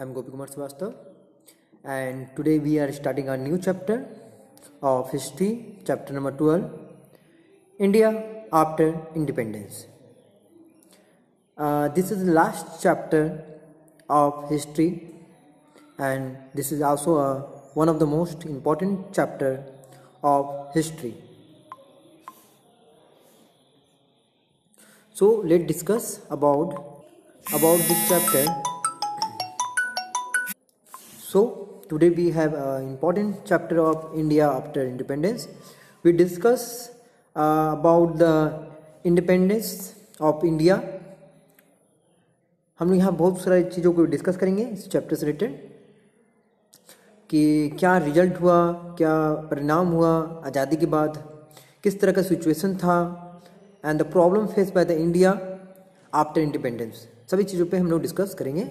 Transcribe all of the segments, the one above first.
I'm Gopi Kumar Srivastav, and today we are starting a new chapter of history, chapter number 12, India after independence. This is the last chapter of history, and this is also one of the most important chapter of history. So let's discuss about this chapter. So today we have an important chapter of India after independence. We discuss about the independence of India. हम यहाँ बहुत सारी चीज़ों को discuss करेंगे इस chapter से related कि क्या रिजल्ट हुआ, क्या परिणाम हुआ आज़ादी के बाद, किस तरह का सिचुएशन था and the problem face by the India after independence. सभी चीज़ों पे हम लोग डिस्कस करेंगे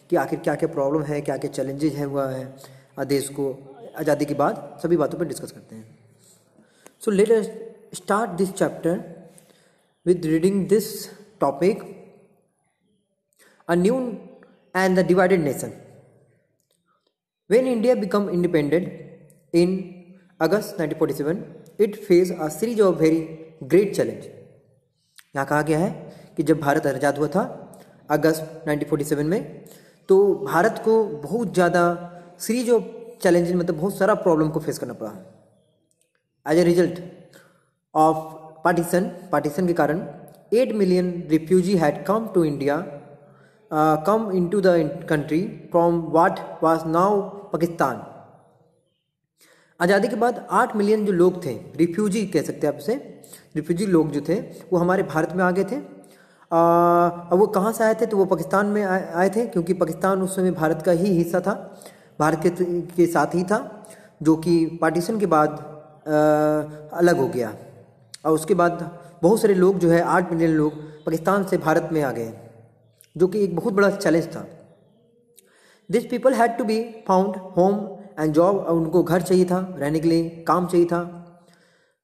कि आखिर क्या क्या प्रॉब्लम है, क्या क्या चैलेंजेज हैं हुआ है देश को आज़ादी के बाद. सभी बातों पर डिस्कस करते हैं. So let us start this chapter with reading this topic, a new and the divided nation. When India became independent in August 1947, it faced a series of very great challenges. यहाँ कहा गया है कि जब भारत आज़ाद हुआ था अगस्त 1947 में, तो भारत को बहुत ज़्यादा सीरीज ऑफ चैलेंजेस, मतलब बहुत सारा प्रॉब्लम को फेस करना पड़ा. As a result of partition के कारण 8 million refugee had come to India, come into the country from what was now Pakistan. आज़ादी के बाद 8 मिलियन जो लोग थे, रिफ्यूजी कह सकते हैं आप इसे, रिफ्यूजी लोग जो थे वो हमारे भारत में आ गए थे. अब वो कहाँ से आए थे? तो वो पाकिस्तान में आए थे, क्योंकि पाकिस्तान उस समय भारत का ही हिस्सा था, भारत के साथ ही था, जो कि पार्टीशन के बाद अलग हो गया. और उसके बाद बहुत सारे लोग जो है 8 मिलियन लोग पाकिस्तान से भारत में आ गए, जो कि एक बहुत बड़ा चैलेंज था. This people had to be found home and job. उनको घर चाहिए था, रहने के लिए काम चाहिए था.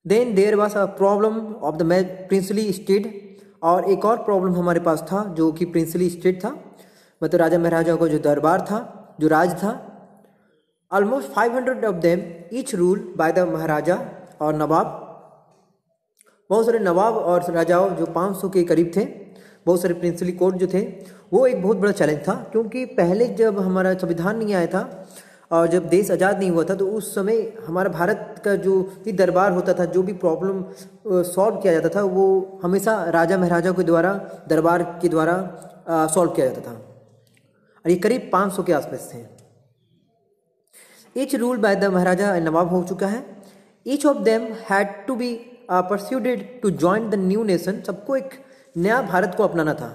Then there was a problem of the princely state. और एक और प्रॉब्लम हमारे पास था जो कि प्रिंसली स्टेट था, मतलब राजा महाराजा का जो दरबार था, जो राज था. Almost 500 of them each rule by the maharaja और नवाब. बहुत सारे नवाब और राजाओं जो 500 के करीब थे. बहुत सारे प्रिंसली कोर्ट जो थे, वो एक बहुत बड़ा चैलेंज था, क्योंकि पहले जब हमारा संविधान नहीं आया था और जब देश आज़ाद नहीं हुआ था, तो उस समय हमारा भारत का जो भी दरबार होता था, जो भी प्रॉब्लम सॉल्व किया जाता था, वो हमेशा राजा महाराजा के द्वारा, दरबार के द्वारा सॉल्व किया जाता था. और ये करीब 500 के आसपास थे. Each rule by the maharaja nawab हो चुका है. Each of them had to be persuaded to join the new nation. सबको एक नया भारत को अपनाना था.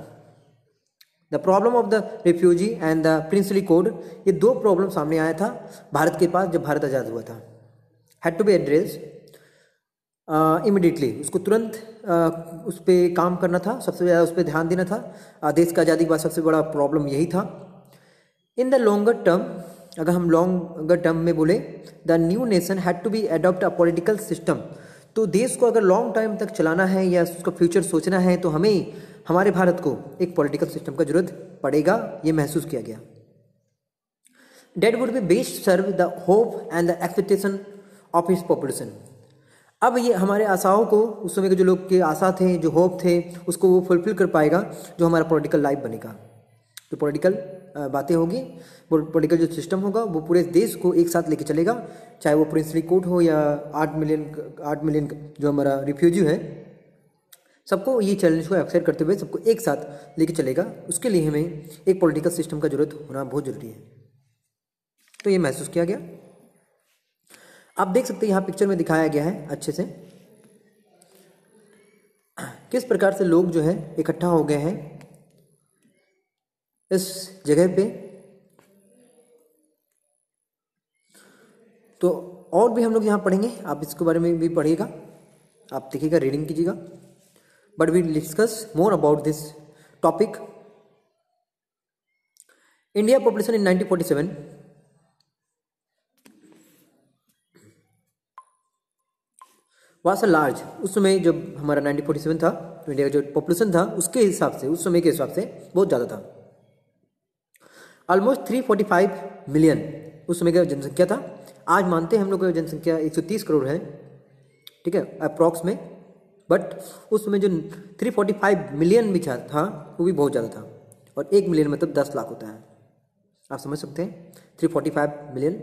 The problem of the refugee and the princely code, ये दो प्रॉब्लम सामने आया था भारत के पास जब भारत आज़ाद हुआ था. Had to be address immediately. उसको तुरंत उस पर काम करना था, सबसे ज़्यादा उस पर ध्यान देना था. देश का आज़ादी के बाद सबसे बड़ा प्रॉब्लम यही था. इन द लॉन्गर टर्म, अगर हम लॉन्गर टर्म में बोले, the new nation had to be adopt a political system. तो देश को अगर लॉन्ग टाइम तक चलाना है या उसका फ्यूचर सोचना है, तो हमें, हमारे भारत को एक पॉलिटिकल सिस्टम का जरूरत पड़ेगा. ये महसूस किया गया. That would be best serve the hope and the expectation of his population. अब ये हमारे आशाओं को, उस समय के जो लोग के आशा थे, जो होप थे, उसको वो फुलफिल कर पाएगा जो हमारा पॉलिटिकल लाइफ बनेगा. जो पॉलिटिकल बातें होगी, पॉलिटिकल जो सिस्टम होगा, वो पूरे देश को एक साथ लेके चलेगा. चाहे वो प्रिंसली कोर्ट हो या 8 मिलियन जो हमारा रिफ्यूजी है, सबको ये चैलेंज को एक्सेप्ट करते हुए सबको एक साथ लेके चलेगा. उसके लिए हमें एक पॉलिटिकल सिस्टम का जरूरत होना बहुत जरूरी है. तो ये महसूस किया गया. आप देख सकते हैं यहाँ पिक्चर में दिखाया गया है अच्छे से किस प्रकार से लोग जो है इकट्ठा हो गए हैं इस जगह पे. तो और भी हम लोग यहाँ पढ़ेंगे, आप इसके बारे में भी पढ़िएगा, आप देखिएगा, रीडिंग कीजिएगा. But we discuss more about this topic. India population in 1947 was a large. उस समय जब हमारा 1947 था, तो इंडिया का जो पॉपुलेशन था उसके हिसाब से, उस समय के हिसाब से बहुत ज़्यादा था. ऑलमोस्ट 345 मिलियन उस समय का जनसंख्या था। आज मानते हैं हम लोग का जनसंख्या 130 करोड़ है, ठीक है, अप्रॉक्स में, बट उस समय जो 345 मिलियन भी था वो भी बहुत ज़्यादा था। और 1 मिलियन मतलब 10 लाख होता है, आप समझ सकते हैं। 345 मिलियन,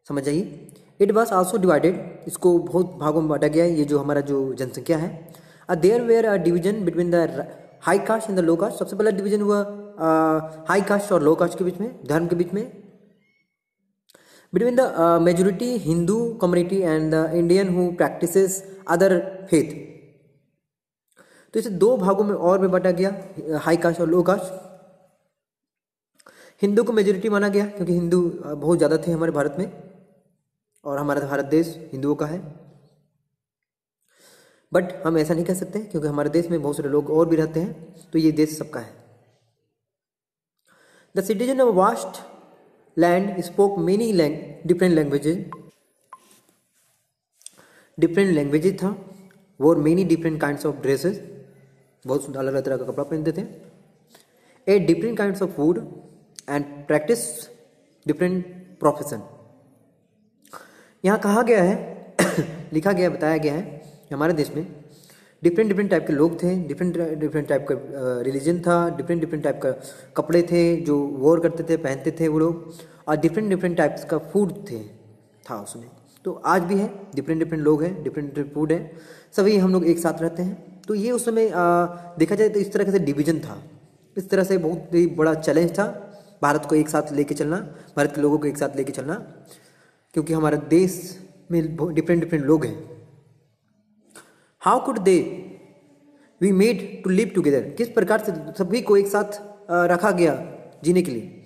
समझ जाइए। इट वॉज आल्सो डिवाइडेड, इसको बहुत भागों में बांटा गया है, ये जो हमारा जो जनसंख्या है। There were a division between the high caste and the low caste. सबसे पहला डिवीजन हुआ हाई कास्ट और लो कास्ट के बीच में, धर्म के बीच में। Between the majority Hindu community and the Indian who practices other faith. तो इसे दो भागों में और भी बांटा गया, हाई कास्ट और लो कास्ट। हिंदू को मेजोरिटी माना गया क्योंकि हिंदू बहुत ज़्यादा थे हमारे भारत में, और हमारा भारत देश हिंदुओं का है। बट हम ऐसा नहीं कह सकते क्योंकि हमारे देश में बहुत सारे लोग और भी रहते हैं, तो ये देश सबका है। The citizen of vast land spoke many different languages था, वोर many different kinds of dresses, बहुत अलग अलग तरह का कपड़ा पहनते थे। A different kinds of food and practice different profession. यहाँ कहा गया है लिखा गया, बताया गया है कि हमारे देश में डिफरेंट टाइप के लोग थे, डिफरेंट टाइप का रिलीजन था, डिफरेंट टाइप का कपड़े थे जो वोर करते थे, पहनते थे वो लोग, और डिफरेंट टाइप्स का फूड था उसमें। तो आज भी है, डिफरेंट लोग हैं, डिफरेंट फूड है, सभी हम लोग एक साथ रहते हैं। तो ये उस समय देखा जाए तो इस तरह से डिवीजन था, इस तरह से बहुत ही बड़ा चैलेंज था भारत को एक साथ लेके चलना, भारत के लोगों को एक साथ लेके चलना, क्योंकि हमारे देश में डिफरेंट लोग हैं। How could they be made to live together. किस प्रकार से सभी को एक साथ रखा गया जीने के लिए।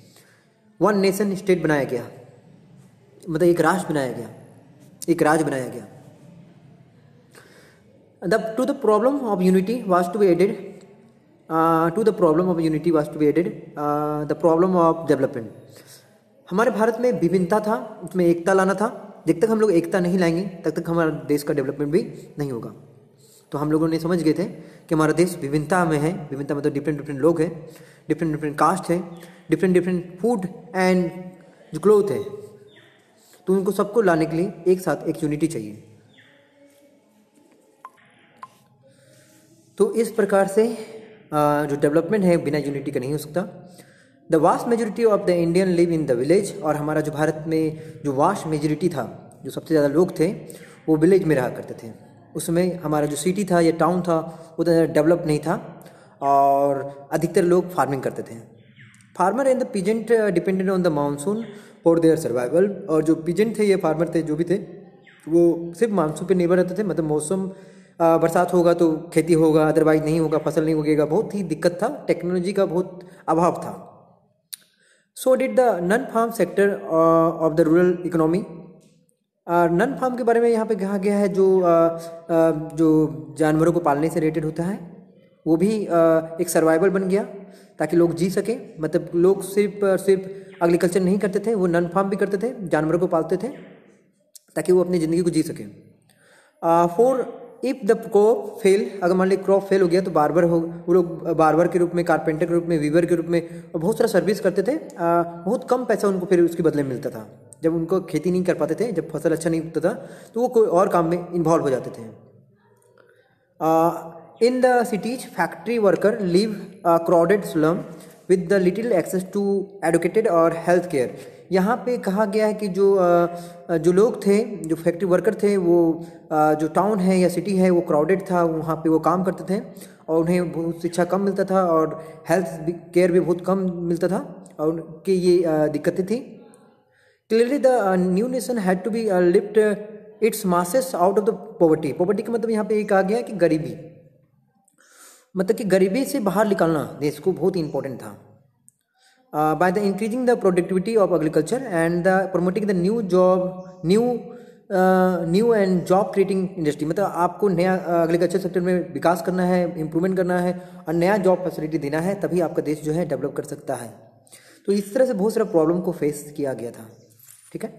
वन नेशन स्टेट बनाया गया, मतलब एक राष्ट्र बनाया गया, एक राज्य बनाया गया। To the problem of unity was to be added the problem of development. हमारे भारत में विभिन्नता था, उसमें एकता लाना था। जब तक हम लोग एकता नहीं लाएंगे तब तक हमारा देश का डेवलपमेंट भी नहीं होगा। तो हम लोगों ने समझ गए थे कि हमारा देश विभिन्नता में है, विभिन्नता मतलब डिफरेंट लोग हैं, डिफरेंट कास्ट है, डिफरेंट फूड एंड जो क्लोथ है, तो उनको सबको लाने के लिए एक साथ एक यूनिटी चाहिए। तो इस प्रकार से जो डेवलपमेंट है बिना यूनिटी का नहीं हो सकता। The vast majority of the Indian live in the village. और हमारा जो भारत में जो वास्ट मेजोरिटी था, जो सबसे ज़्यादा लोग थे, वो विलेज में रहा करते थे। उसमें हमारा जो सिटी था या टाउन था वो तो डेवलप नहीं था, और अधिकतर लोग फार्मिंग करते थे। Farmer and the peasant depended on the monsoon for their survival. और जो पीजेंट थे, ये फार्मर थे, जो भी थे, वो सिर्फ मानसून पर निर्भर रहते थे। मतलब मौसम बरसात होगा तो खेती होगा, अदरवाइज नहीं होगा, फसल नहीं उगेगा। बहुत ही दिक्कत था, टेक्नोलॉजी का बहुत अभाव था। So did the non farm sector of the rural economy. Non farm के बारे में यहाँ पे कहा गया है, जो जानवरों को पालने से रिलेटेड होता है, वो भी एक सर्वाइवल बन गया ताकि लोग जी सकें। मतलब लोग सिर्फ एग्रीकल्चर नहीं करते थे, वो नन फार्म भी करते थे, जानवरों को पालते थे ताकि वो अपनी ज़िंदगी को जी सकें। For if the crop fail, अगर मान लीजिए क्रॉप फेल हो गया तो वो लोग बार्बर के रूप में, कारपेंटर के रूप में, वीवर के रूप में बहुत सारा सर्विस करते थे। बहुत कम पैसा उनको फिर उसके बदले में मिलता था। जब उनको खेती नहीं कर पाते थे, जब फसल अच्छा नहीं उगता था, तो वो कोई और काम में इन्वॉल्व हो जाते थे। In the cities factory worker live crowded slum with the little access to educated और हेल्थ केयर। यहाँ पे कहा गया है कि जो लोग थे, जो फैक्ट्री वर्कर थे, वो जो टाउन है या सिटी है वो क्राउडेड था, वहाँ पे वो काम करते थे और उन्हें बहुत शिक्षा कम मिलता था और हेल्थ केयर भी बहुत कम मिलता था, और उनकी ये दिक्कतें थी। Clearly the new nation had to be lift its masses out of the poverty. Poverty का मतलब यहाँ पे ये कहा गया कि गरीबी, मतलब कि गरीबी से बाहर निकालना देश को बहुत ही इंपॉर्टेंट था। By the increasing the productivity of agriculture and the promoting the new and job creating industry. मतलब आपको नया एग्रीकल्चर सेक्टर में विकास करना है, इंप्रूवमेंट करना है और नया जॉब फैसिलिटी देना है, तभी आपका देश जो है डेवलप कर सकता है। तो इस तरह से बहुत सारा प्रॉब्लम को फेस किया गया था। ठीक है,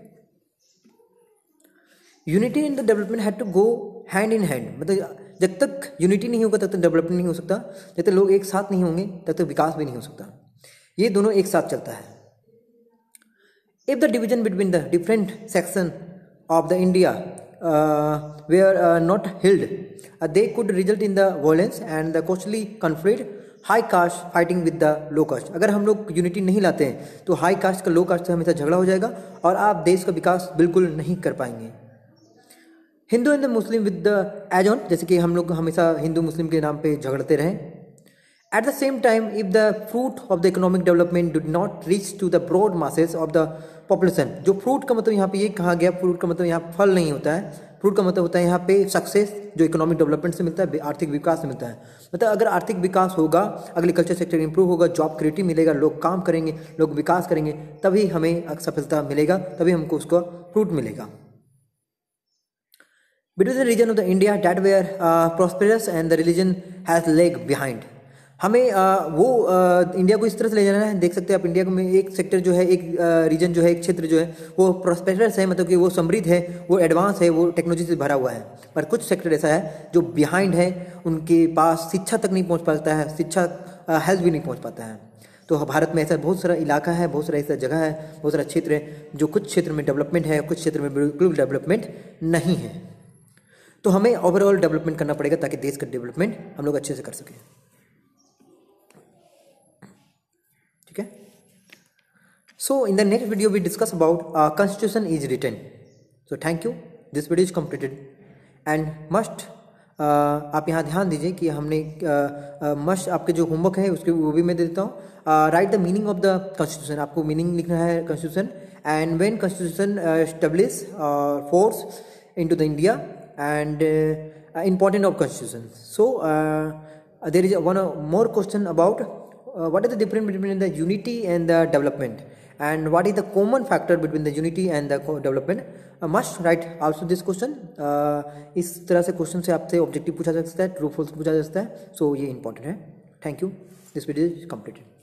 unity in the development had to go hand in hand. मतलब जब तक यूनिटी नहीं होगा तब तक डेवलपमेंट नहीं हो सकता, जब तक लोग एक साथ नहीं होंगे तब तक विकास भी नहीं हो सकता। ये दोनों एक साथ चलता है। If the division between the different section of the India were not held, they could result in the violence and the costly conflict, high caste fighting with the low caste. अगर हम लोग यूनिटी नहीं लाते हैं तो high cast का लो cast से हमेशा झगड़ा हो जाएगा और आप देश का विकास बिल्कुल नहीं कर पाएंगे। Hindu and the Muslim with the edge on, जैसे कि हम लोग हमेशा हिंदू मुस्लिम के नाम पे झगड़ते रहें। At the same time if the fruit of the economic development do not reach to the broad masses of the population, जो फ्रूट का मतलब यहाँ पे ये कहा गया, फ्रूट का मतलब यहाँ फल नहीं होता है, फ्रूट का मतलब होता है यहाँ पे सक्सेस, जो इकोनॉमिक डेवलपमेंट से मिलता है, आर्थिक विकास से मिलता है। मतलब अगर आर्थिक विकास होगा, एग्रीकल्चर सेक्टर इंप्रूव होगा, जॉब क्रिएटिव मिलेगा, लोग काम करेंगे, लोग विकास करेंगे, तभी हमें सफलता मिलेगा, तभी हमको उसका फ्रूट मिलेगा। Between the region of the India that were prosperous and the religion has lag behind, हमें इंडिया को इस तरह से ले जाना है। देख सकते हैं आप इंडिया में एक सेक्टर जो है, एक रीजन जो है, एक क्षेत्र जो है वो प्रॉस्पेरस है, मतलब कि वो समृद्ध है, वो एडवांस है, वो टेक्नोलॉजी से भरा हुआ है। पर कुछ सेक्टर ऐसा है जो बिहाइंड है, उनके पास शिक्षा तक नहीं पहुंच पाता है, शिक्षा हेल्थ भी नहीं पहुंच पाता है। तो भारत में ऐसा बहुत सारा इलाका है, बहुत सारा ऐसा जगह है, बहुत सारा क्षेत्र है जो कुछ क्षेत्र में डेवलपमेंट है, कुछ क्षेत्र में बिल्कुल डेवलपमेंट नहीं है। तो हमें ओवरऑल डेवलपमेंट करना पड़ेगा ताकि देश का डेवलपमेंट हम लोग अच्छे से कर सकें। ठीक है। So in the next video we discuss about constitution is written. So thank you, this video is completed and must आप यहाँ ध्यान दीजिए कि हमने मस्ट आपके जो होमवर्क है उसके वो भी मैं दे देता हूँ। Right the meaning of the constitution, आपको मीनिंग लिखना है constitution, and when constitution establish force into the India and important of constitution. So there is one more question about what is the difference between the unity and the development, and what is the common factor between the unity and the development. Must write also this question. इस तरह से question से आपसे objective पूछा जा सकता है, true false पूछा जा सकता है, सो ये इंपॉर्टेंट है। Thank you, this video is completed.